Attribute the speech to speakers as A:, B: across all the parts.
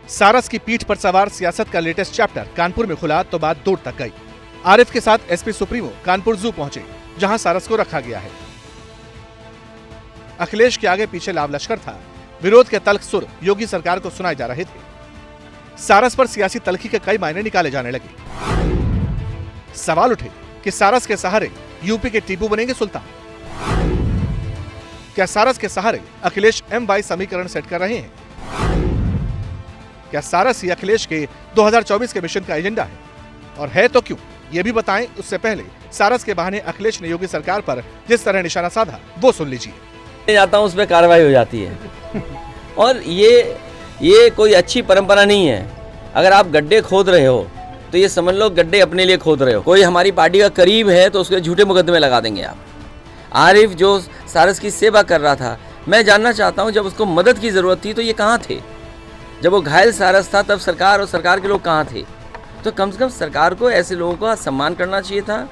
A: सारस की पीठ पर सवार सियासत का लेटेस्ट चैप्टर कानपुर में खुला तो बात दूर तक गई। आरिफ के साथ एसपी सुप्रीमो कानपुर जू पहुंचे, जहां सारस को रखा गया है। अखिलेश के आगे पीछे लाव लश्कर था। विरोध के तल्ख सुर योगी सरकार को सुनाए जा रहे थे। सारस पर सियासी तल्खी के कई मायने निकाले जाने लगे। सवाल उठे कि सारस के सहारे यूपी के टीपू बनेंगे सुल्तान। क्या सारस के सहारे अखिलेश M-Y समीकरण सेट कर रहे हैं? क्या सारस ही अखिलेश के 2024 के मिशन का एजेंडा है? और है तो क्यों, ये भी बताएं। उससे पहले सारस के बहाने अखिलेश ने योगी सरकार पर जिस तरह निशाना साधा वो सुन लीजिए।
B: जाता हूं, उस पर कार्रवाई हो जाती है और ये कोई अच्छी परंपरा नहीं है। अगर आप गड्ढे खोद रहे हो तो ये समझ लो गड्ढे अपने लिए खोद रहे हो। कोई हमारी पार्टी का करीब है तो उसके झूठे मुकदमे लगा देंगे आप। आरिफ जो सारस की सेवा कर रहा था, मैं जानना चाहता हूं जब उसको मदद की ज़रूरत थी तो ये कहाँ थे? जब वो घायल सारस था तब सरकार और सरकार के लोग कहाँ थे? तो कम से कम सरकार को ऐसे लोगों का सम्मान करना चाहिए था।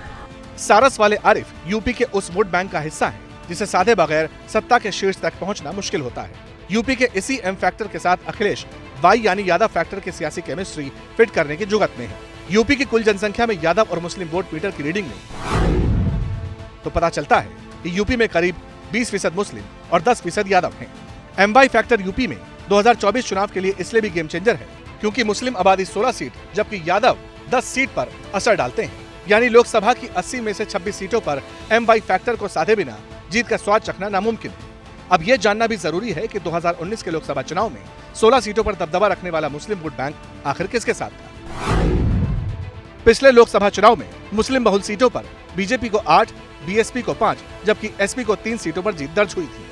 A: सारस वाले आरिफ यूपी के उस वोट बैंक का हिस्सा है जिसे साधे बगैर सत्ता के शीर्ष तक पहुंचना मुश्किल होता है। यूपी के इसी M फैक्टर के साथ अखिलेश Y यानी यादव फैक्टर की सियासी केमिस्ट्री फिट करने की जुगत में है। यूपी की कुल जनसंख्या में यादव और मुस्लिम वोट मीटर की रीडिंग में तो पता चलता है कि यूपी में करीब 20% मुस्लिम और 10% यादव हैं। M-Y फैक्टर यूपी में 2024 चुनाव के लिए इसलिए भी गेम चेंजर है क्योंकि मुस्लिम आबादी 16 सीट जबकि यादव 10 सीट पर असर डालते हैं। यानी लोकसभा की 80 में से 26 सीटों पर M-Y फैक्टर को साधे बिना जीत का स्वाद चखना नामुमकिन है। अब यह जानना भी जरूरी है कि 2019 के लोकसभा चुनाव में 16 सीटों पर दबदबा रखने वाला मुस्लिम वोट बैंक आखिर किसके साथ था। पिछले लोकसभा चुनाव में मुस्लिम बहुल सीटों पर बीजेपी को 8, बीएसपी को 5 जबकि एसपी को 3 सीटों पर जीत दर्ज हुई थी।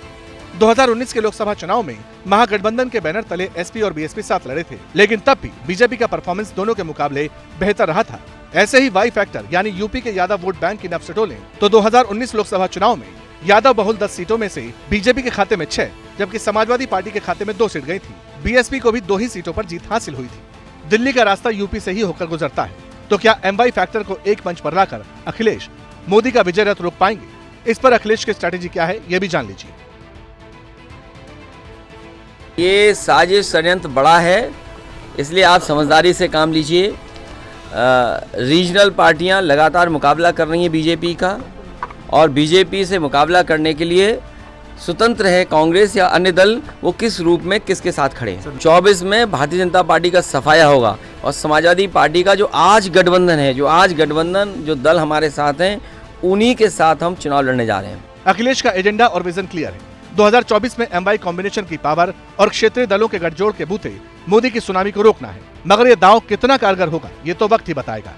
A: 2019 के लोकसभा चुनाव में महागठबंधन के बैनर तले एसपी और बीएसपी साथ लड़े थे, लेकिन तब भी बीजेपी का परफॉर्मेंस दोनों के मुकाबले बेहतर रहा था। ऐसे ही Y फैक्टर यानी यूपी के यादव वोट बैंक की नब्ज टोलें तो 2019 लोकसभा चुनाव में यादव बहुल 10 सीटों में से बीजेपी के खाते में 6 जबकि समाजवादी पार्टी के खाते में 2 सीट गई थी। बीएसपी को भी 2 ही सीटों पर जीत हासिल हुई थी। दिल्ली का रास्ता यूपी से ही होकर गुजरता है, तो क्या M-Y फैक्टर को एक मंच पर लाकर अखिलेश मोदी का विजय रथ रोक पाएंगे? इस पर अखिलेश की स्ट्रैटेजी क्या है, ये भी जान लीजिए।
B: ये साजिश षड्यंत्र बड़ा है, इसलिए आप समझदारी से काम लीजिए। रीजनल पार्टियां लगातार मुकाबला कर रही हैं बीजेपी का, और बीजेपी से मुकाबला करने के लिए स्वतंत्र है कांग्रेस या अन्य दल वो किस रूप में किसके साथ खड़े हैं। 24 में भारतीय जनता पार्टी का सफाया होगा और समाजवादी पार्टी का जो आज गठबंधन जो दल हमारे साथ हैं उन्हीं के साथ हम चुनाव लड़ने जा रहे हैं।
A: अखिलेश का एजेंडा और विजन क्लियर है। 2024 में M-Y कॉम्बिनेशन की पावर और क्षेत्रीय दलों के गठजोड़ के बूते मोदी की सुनामी को रोकना है, मगर ये दांव कितना कारगर होगा ये तो वक्त ही बताएगा।